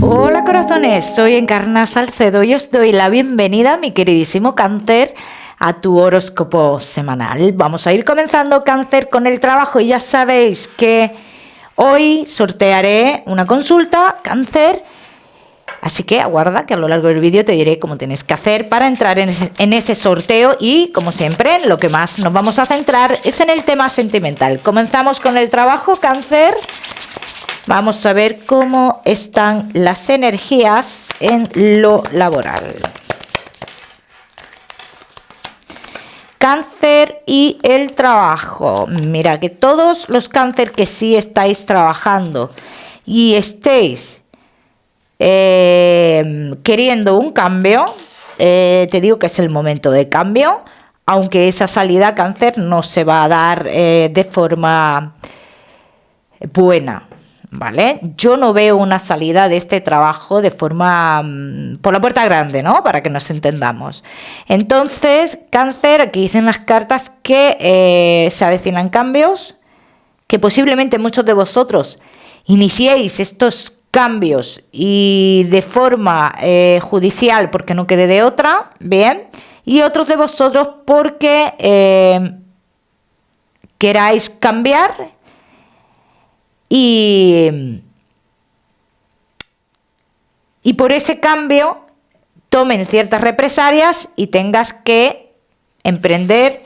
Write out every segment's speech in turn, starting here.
Hola corazones, soy Encarna Salcedo y os doy la bienvenida, mi queridísimo Cáncer, a tu horóscopo semanal. Vamos a ir comenzando, Cáncer, con el trabajo y ya sabéis que hoy sortearé una consulta, Cáncer, así que aguarda que a lo largo del vídeo te diré cómo tienes que hacer para entrar en ese sorteo y, como siempre, lo que más nos vamos a centrar es en el tema sentimental. Comenzamos con el trabajo, Cáncer. Vamos a ver cómo están las energías en lo laboral. Cáncer y el trabajo. Mira que todos los Cáncer que sí estáis trabajando y estéis queriendo un cambio, te digo que es el momento de cambio, aunque esa salida, Cáncer, no se va a dar de forma buena. ¿Vale? Yo no veo una salida de este trabajo de forma por la puerta grande, ¿no? Para que nos entendamos. Entonces, Cáncer, aquí dicen las cartas que se avecinan cambios, que posiblemente muchos de vosotros iniciéis estos cambios y de forma judicial porque no quede de otra, bien, y otros de vosotros porque queráis cambiar y por ese cambio tomen ciertas represalias y tengas que emprender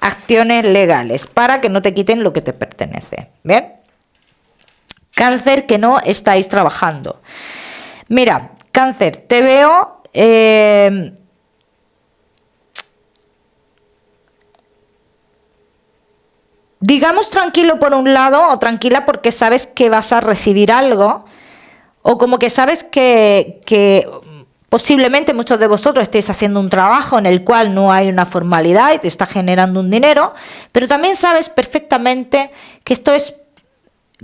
acciones legales para que no te quiten lo que te pertenece. ¿Bien? Cáncer, que no estáis trabajando. Mira, Cáncer, te veo digamos tranquilo por un lado o tranquila porque sabes que vas a recibir algo o como que sabes que posiblemente muchos de vosotros estéis haciendo un trabajo en el cual no hay una formalidad y te está generando un dinero, pero también sabes perfectamente que esto es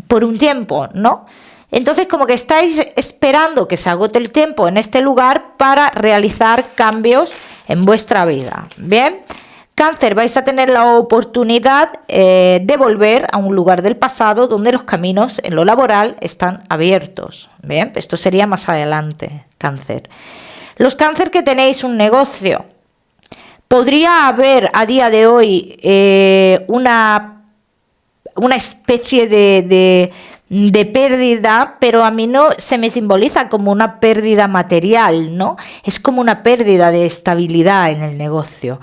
por un tiempo, ¿no? Entonces como que estáis esperando que se agote el tiempo en este lugar para realizar cambios en vuestra vida, ¿bien? Cáncer, vais a tener la oportunidad de volver a un lugar del pasado donde los caminos en lo laboral están abiertos. Bien, esto sería más adelante, Cáncer. Los Cáncer que tenéis un negocio, podría haber a día de hoy una especie de pérdida, pero a mí no se me simboliza como una pérdida material, ¿no? Es como una pérdida de estabilidad en el negocio.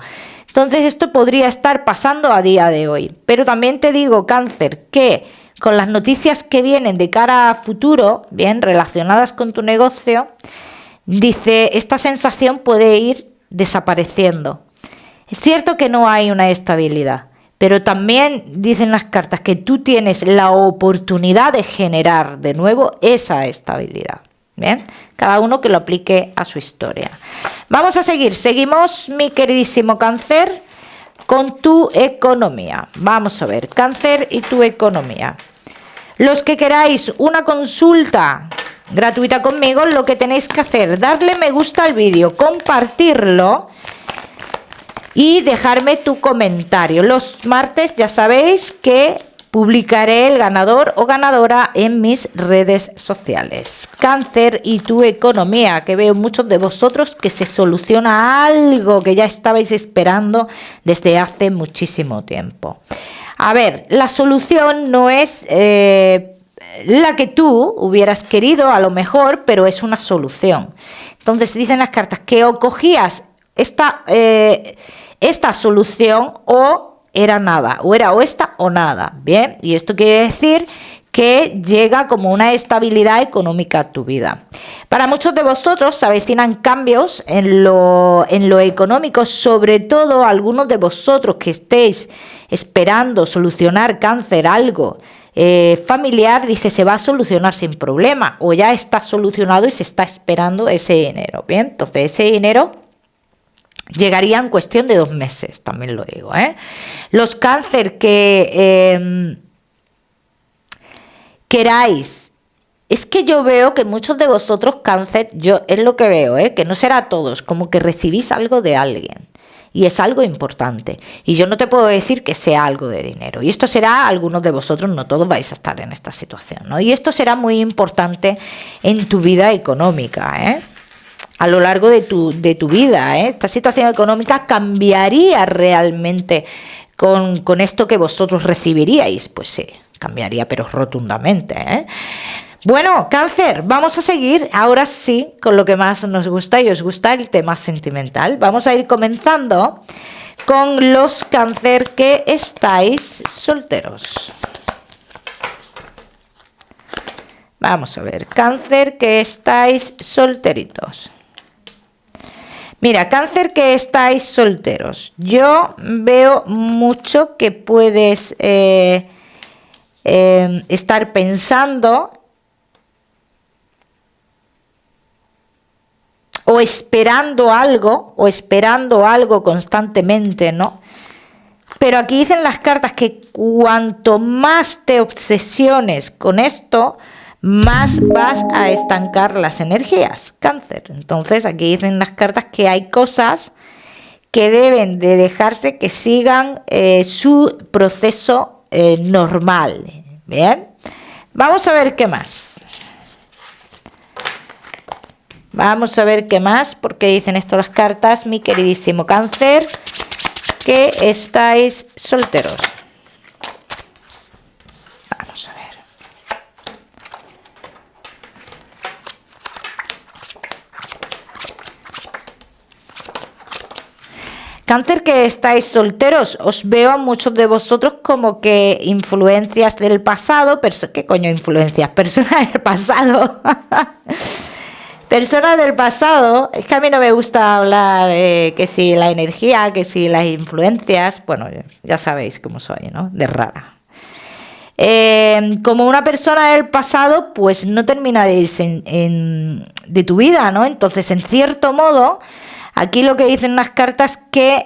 Entonces esto podría estar pasando a día de hoy. Pero también te digo, Cáncer, que con las noticias que vienen de cara a futuro, bien, relacionadas con tu negocio, dice, esta sensación puede ir desapareciendo. Es cierto que no hay una estabilidad, pero también dicen las cartas que tú tienes la oportunidad de generar de nuevo esa estabilidad. Bien, cada uno que lo aplique a su historia. Vamos a seguir, seguimos, mi queridísimo Cáncer, con tu economía. Vamos a ver, Cáncer y tu economía. Los que queráis una consulta gratuita conmigo, lo que tenéis que hacer, darle me gusta al vídeo, compartirlo y dejarme tu comentario. Los martes ya sabéis que publicaré el ganador o ganadora en mis redes sociales. Cáncer y tu economía, que veo muchos de vosotros que se soluciona algo que ya estabais esperando desde hace muchísimo tiempo. A ver, la solución no es la que tú hubieras querido a lo mejor, pero es una solución. Entonces dicen las cartas que o cogías esta solución o era nada, o era o esta o nada, ¿bien? Y esto quiere decir que llega como una estabilidad económica a tu vida. Para muchos de vosotros se avecinan cambios en lo económico, sobre todo algunos de vosotros que estéis esperando solucionar, Cáncer, algo familiar, dice, se va a solucionar sin problema, o ya está solucionado y se está esperando ese dinero, ¿bien? Entonces ese dinero llegaría en cuestión de 2 meses, también lo digo, ¿eh? Los Cáncer que queráis, es que yo veo que muchos de vosotros, Cáncer, yo es lo que veo, que no será todos, como que recibís algo de alguien. Y es algo importante. Y yo no te puedo decir que sea algo de dinero. Y esto será, algunos de vosotros, no todos vais a estar en esta situación, ¿no? Y esto será muy importante en tu vida económica, ¿eh? A lo largo de tu vida, ¿eh? Esta situación económica cambiaría realmente con esto que vosotros recibiríais. Pues sí, cambiaría, pero rotundamente, ¿eh? Bueno, Cáncer, vamos a seguir ahora sí con lo que más nos gusta y os gusta, el tema sentimental. Vamos a ir comenzando con los Cáncer que estáis solteros. Vamos a ver, Cáncer que estáis solteritos. Mira, Cáncer que estáis solteros. Yo veo mucho que puedes estar pensando o esperando algo constantemente, ¿no? Pero aquí dicen las cartas que cuanto más te obsesiones con esto, más vas a estancar las energías, Cáncer. Entonces aquí dicen las cartas que hay cosas que deben de dejarse que sigan su proceso normal. Bien, vamos a ver qué más. Vamos a ver qué más, porque dicen esto las cartas, mi queridísimo Cáncer, que estáis solteros. Vamos a ver. Cáncer que estáis solteros, os veo a muchos de vosotros como que influencias del pasado, ¿qué coño influencias? Personas del pasado. Personas del pasado, es que a mí no me gusta hablar que si la energía, que si las influencias, bueno, ya sabéis cómo soy, ¿no? De rara. Como una persona del pasado, pues no termina de irse de tu vida, ¿no? Entonces, en cierto modo, aquí lo que dicen las cartas que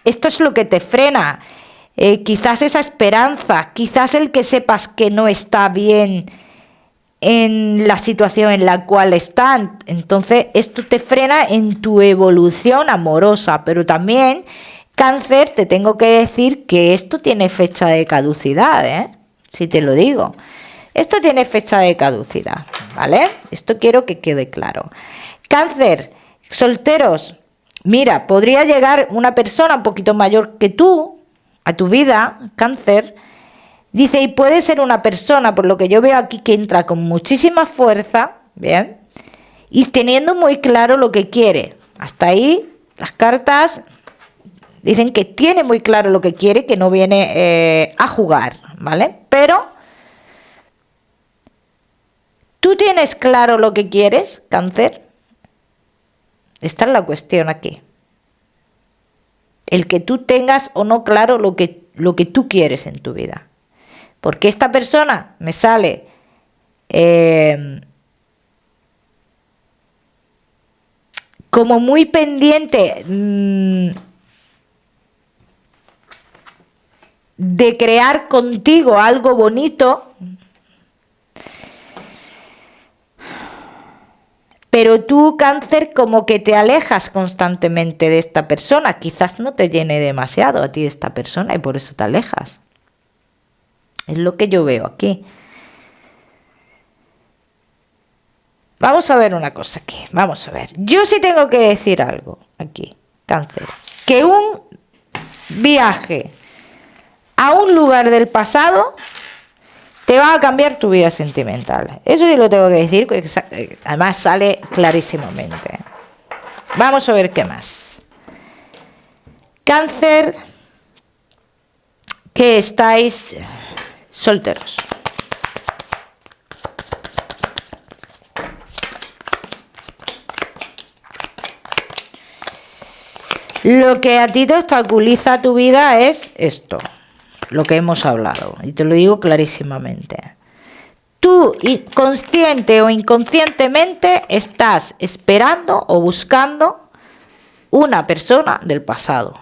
esto es lo que te frena. Quizás esa esperanza, quizás el que sepas que no está bien en la situación en la cual están. Entonces esto te frena en tu evolución amorosa, pero también, Cáncer, te tengo que decir que esto tiene fecha de caducidad, ¿eh? Si te lo digo. Esto tiene fecha de caducidad, ¿vale? Esto quiero que quede claro. Cáncer, solteros, mira, podría llegar una persona un poquito mayor que tú a tu vida, Cáncer. Dice, y puede ser una persona, por lo que yo veo aquí, que entra con muchísima fuerza, ¿bien? Y teniendo muy claro lo que quiere. Hasta ahí las cartas dicen que tiene muy claro lo que quiere, que no viene a jugar, ¿vale? Pero, ¿tú tienes claro lo que quieres, Cáncer? Esta es la cuestión aquí. El que tú tengas o no claro lo que tú quieres en tu vida. Porque esta persona me sale como muy pendiente de crear contigo algo bonito, pero tú, Cáncer, como que te alejas constantemente de esta persona. Quizás no te llene demasiado a ti esta persona y por eso te alejas. Es lo que yo veo aquí. Vamos a ver una cosa aquí. Vamos a ver. Yo sí tengo que decir algo aquí, Cáncer. Que un viaje a un lugar del pasado te va a cambiar tu vida sentimental. Eso sí lo tengo que decir, porque además sale clarísimamente. Vamos a ver qué más. Cáncer, que estáis solteros. Lo que a ti te obstaculiza tu vida es esto, lo que hemos hablado, y te lo digo clarísimamente. Tú, consciente o inconscientemente, estás esperando o buscando una persona del pasado.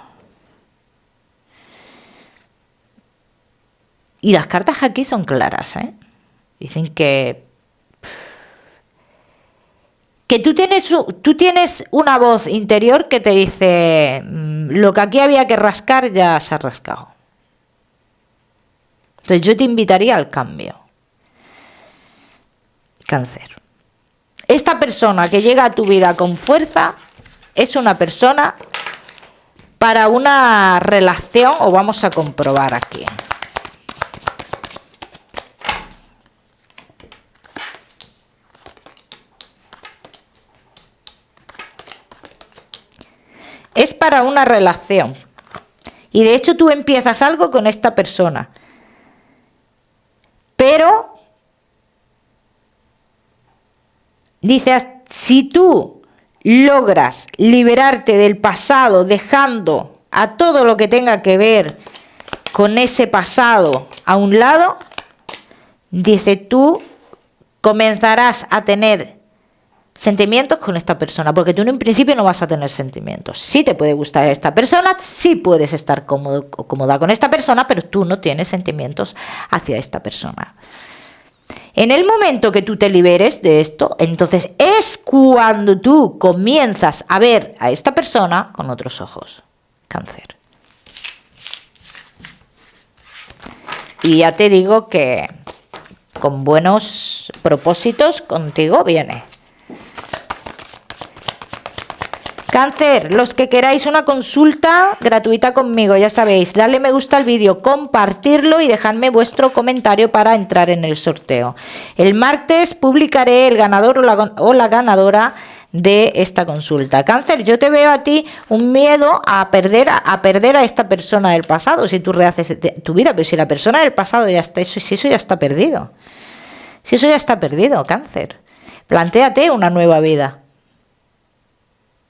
Y las cartas aquí son claras, ¿eh? Dicen que que tú tienes una voz interior que te dice, lo que aquí había que rascar ya se ha rascado. Entonces yo te invitaría al cambio. Cáncer. Esta persona que llega a tu vida con fuerza es una persona para una relación, o vamos a comprobar aquí. Es para una relación. Y de hecho tú empiezas algo con esta persona. Pero dices, si tú logras liberarte del pasado dejando a todo lo que tenga que ver con ese pasado a un lado, dice, tú comenzarás a tener sentimientos con esta persona, porque tú en un principio no vas a tener sentimientos. Sí te puede gustar esta persona, sí puedes estar cómodo o cómoda con esta persona, pero tú no tienes sentimientos hacia esta persona. En el momento que tú te liberes de esto, entonces es cuando tú comienzas a ver a esta persona con otros ojos. Cáncer. Y ya te digo que con buenos propósitos contigo viene. Cáncer, los que queráis una consulta gratuita conmigo, ya sabéis, darle me gusta al vídeo, compartirlo y dejadme vuestro comentario para entrar en el sorteo. El martes publicaré el ganador o la ganadora de esta consulta. Cáncer, yo te veo a ti un miedo a perder a esta persona del pasado si tú rehaces tu vida, pero si la persona del pasado ya está, si eso ya está perdido. Si eso ya está perdido, Cáncer. Plantéate una nueva vida.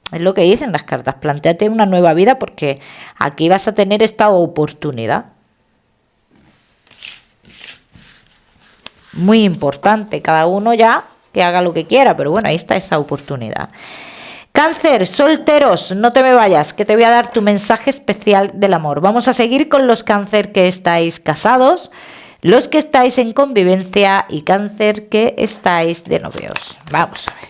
Es lo que dicen las cartas, plantéate una nueva vida porque aquí vas a tener esta oportunidad. Muy importante, cada uno ya que haga lo que quiera, pero bueno, ahí está esa oportunidad. Cáncer, solteros, no te me vayas, que te voy a dar tu mensaje especial del amor. Vamos a seguir con los cáncer que estáis casados, los que estáis en convivencia y cáncer que estáis de novios. Vamos a ver.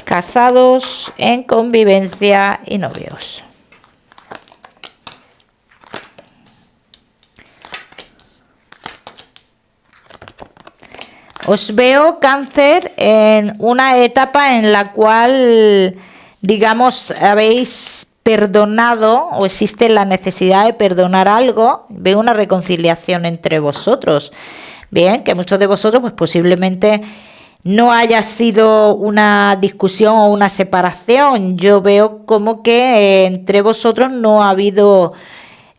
Casados, en convivencia y novios. Os veo, cáncer, en una etapa en la cual, digamos, habéis perdonado o existe la necesidad de perdonar algo. Veo una reconciliación entre vosotros. Bien, que muchos de vosotros pues posiblemente no haya sido una discusión o una separación. Yo veo como que entre vosotros no ha habido,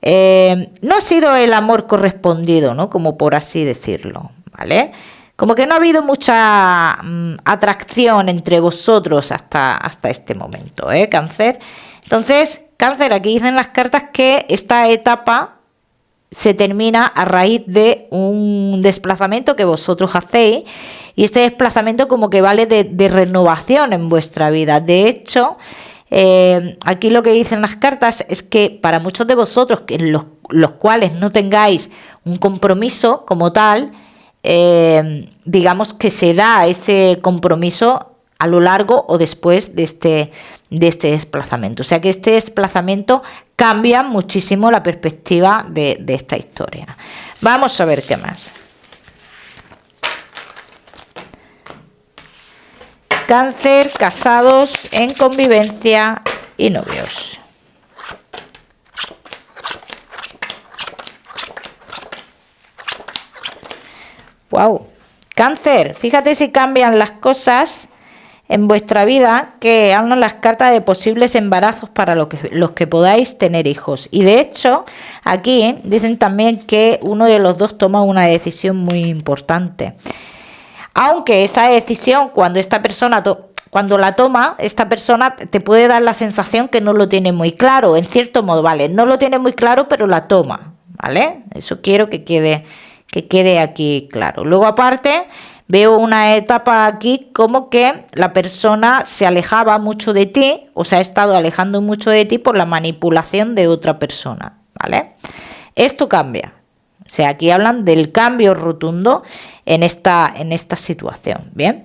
no ha sido el amor correspondido, ¿no? Como por así decirlo, ¿vale? Como que no ha habido mucha atracción entre vosotros hasta este momento, Cáncer. Entonces, Cáncer, aquí dicen las cartas que esta etapa se termina a raíz de un desplazamiento que vosotros hacéis y este desplazamiento como que vale de renovación en vuestra vida. De hecho, aquí lo que dicen las cartas es que para muchos de vosotros, que los cuales no tengáis un compromiso como tal, digamos que se da ese compromiso a lo largo o después de este desplazamiento. O sea que este desplazamiento cambia muchísimo la perspectiva de esta historia. Vamos a ver qué más. Cáncer, casados, en convivencia y novios. Wow. Cáncer, fíjate si cambian las cosas en vuestra vida, que hablan las cartas de posibles embarazos para los que podáis tener hijos. Y de hecho, aquí dicen también que uno de los dos toma una decisión muy importante. Aunque esa decisión, cuando la toma, esta persona te puede dar la sensación que no lo tiene muy claro, en cierto modo, ¿vale? No lo tiene muy claro, pero la toma, ¿vale? Eso quiero que quede aquí claro. Luego, aparte, veo una etapa aquí como que la persona se alejaba mucho de ti, o se ha estado alejando mucho de ti por la manipulación de otra persona, ¿vale? Esto cambia, O sea, aquí hablan del cambio rotundo en esta situación. Bien.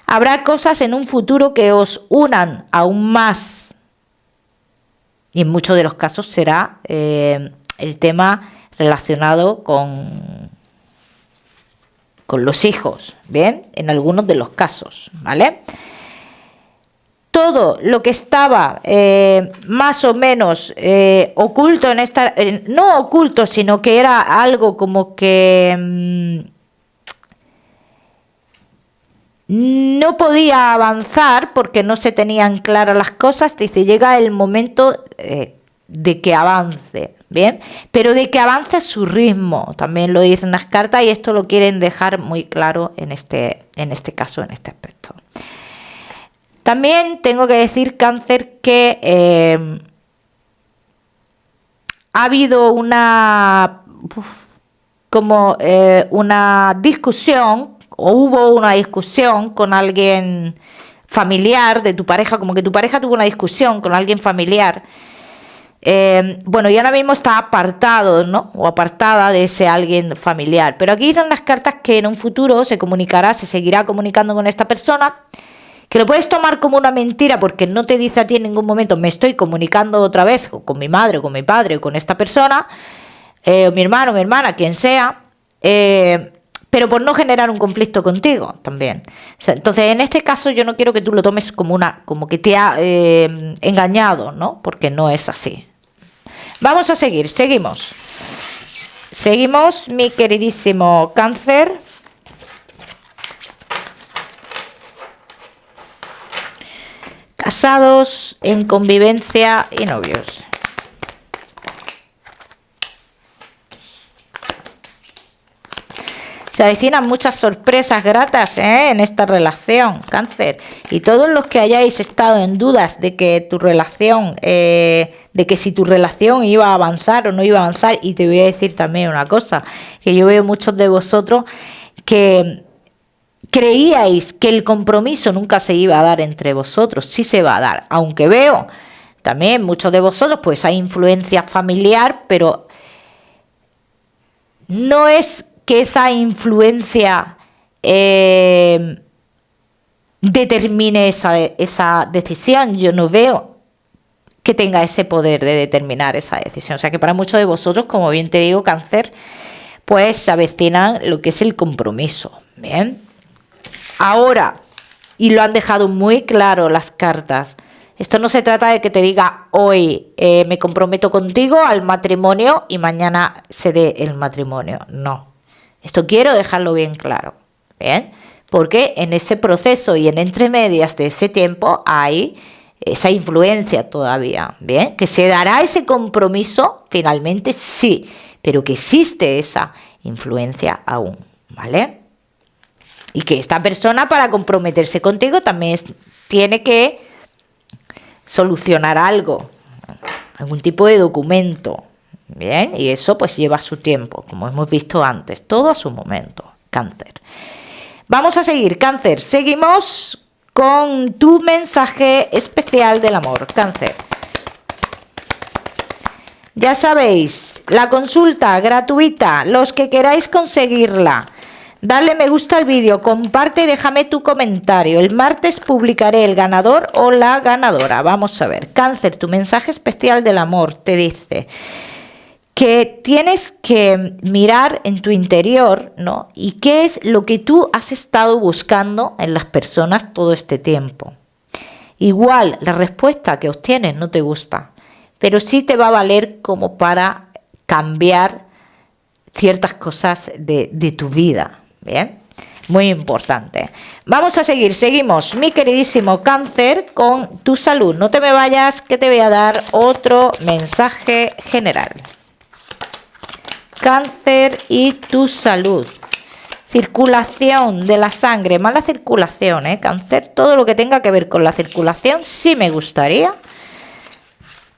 Habrá cosas en un futuro que os unan aún más. Y en muchos de los casos será el tema relacionado con los hijos. Bien. En algunos de los casos. ¿Vale? Todo lo que estaba más o menos oculto en esta... no oculto, sino que era algo como que... no podía avanzar porque no se tenían claras las cosas. Dice, llega el momento de que avance, ¿bien? Pero de que avance a su ritmo, también lo dicen las cartas y esto lo quieren dejar muy claro en este caso, en este aspecto. También tengo que decir, Cáncer, que ha habido una discusión, o hubo una discusión con alguien familiar de tu pareja, como que tu pareja tuvo una discusión con alguien familiar. Bueno, y ahora mismo está apartado, ¿no? O apartada de ese alguien familiar. Pero aquí dicen las cartas que en un futuro se seguirá comunicando con esta persona, que lo puedes tomar como una mentira porque no te dice a ti en ningún momento me estoy comunicando otra vez con mi madre o con mi padre o con esta persona, o mi hermano o mi hermana, quien sea, pero por no generar un conflicto contigo también. O sea, entonces, en este caso yo no quiero que tú lo tomes como que te ha engañado, ¿no? Porque no es así. Vamos a seguir, seguimos. Seguimos, mi queridísimo Cáncer. Casados, en convivencia y novios. Se avecinan muchas sorpresas gratas en esta relación, Cáncer. Y todos los que hayáis estado en dudas de que tu relación, de que si tu relación iba a avanzar o no iba a avanzar, y te voy a decir también una cosa, que yo veo muchos de vosotros que creíais que el compromiso nunca se iba a dar entre vosotros. Sí se va a dar, aunque veo también muchos de vosotros, pues hay influencia familiar, pero no es que esa influencia determine esa decisión. Yo no veo que tenga ese poder de determinar esa decisión. O sea que para muchos de vosotros, como bien te digo, Cáncer, pues se avecinan lo que es el compromiso. Bien. Ahora, y lo han dejado muy claro las cartas, esto no se trata de que te diga hoy me comprometo contigo al matrimonio y mañana se dé el matrimonio. No. Esto quiero dejarlo bien claro. ¿Bien? Porque en ese proceso y en entre medias de ese tiempo hay esa influencia todavía. ¿Bien? Que se dará ese compromiso finalmente, sí, pero que existe esa influencia aún. ¿Vale? Y que esta persona, para comprometerse contigo, también tiene que solucionar algo, algún tipo de documento. Bien, y eso pues lleva su tiempo, como hemos visto antes, todo a su momento, Cáncer. Vamos a seguir, Cáncer. Seguimos con tu mensaje especial del amor, Cáncer. Ya sabéis, la consulta gratuita, los que queráis conseguirla, dale me gusta al vídeo, comparte y déjame tu comentario. El martes publicaré el ganador o la ganadora. Vamos a ver. Cáncer, tu mensaje especial del amor te dice que tienes que mirar en tu interior, ¿no? Y qué es lo que tú has estado buscando en las personas todo este tiempo. Igual la respuesta que obtienes no te gusta, pero sí te va a valer como para cambiar ciertas cosas de tu vida. Bien, muy importante. Vamos a seguir, seguimos, mi queridísimo Cáncer, con tu salud. No te me vayas, que te voy a dar otro mensaje general. Cáncer y tu salud. Circulación de la sangre, mala circulación, Cáncer. Todo lo que tenga que ver con la circulación, sí me gustaría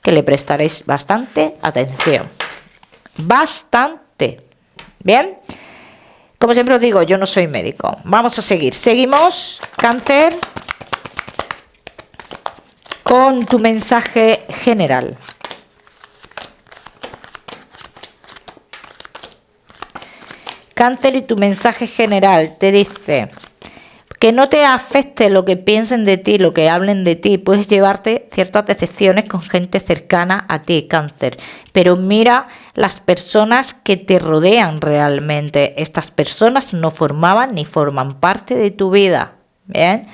que le prestaréis bastante atención. Bastante. Bien. Como siempre os digo, yo no soy médico. Vamos a seguir. Seguimos, Cáncer, con tu mensaje general. Cáncer, y tu mensaje general te dice que no te afecte lo que piensen de ti, lo que hablen de ti. Puedes llevarte ciertas decepciones con gente cercana a ti, Cáncer. Pero mira las personas que te rodean realmente. Estas personas no formaban ni forman parte de tu vida. ¿Bien?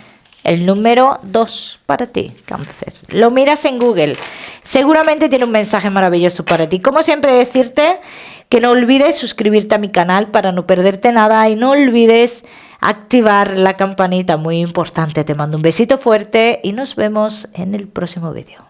El número 2 para ti, Cáncer. Lo miras en Google. Seguramente tiene un mensaje maravilloso para ti. Como siempre, decirte que no olvides suscribirte a mi canal para no perderte nada y no olvides activar la campanita, muy importante. Te mando un besito fuerte y nos vemos en el próximo vídeo.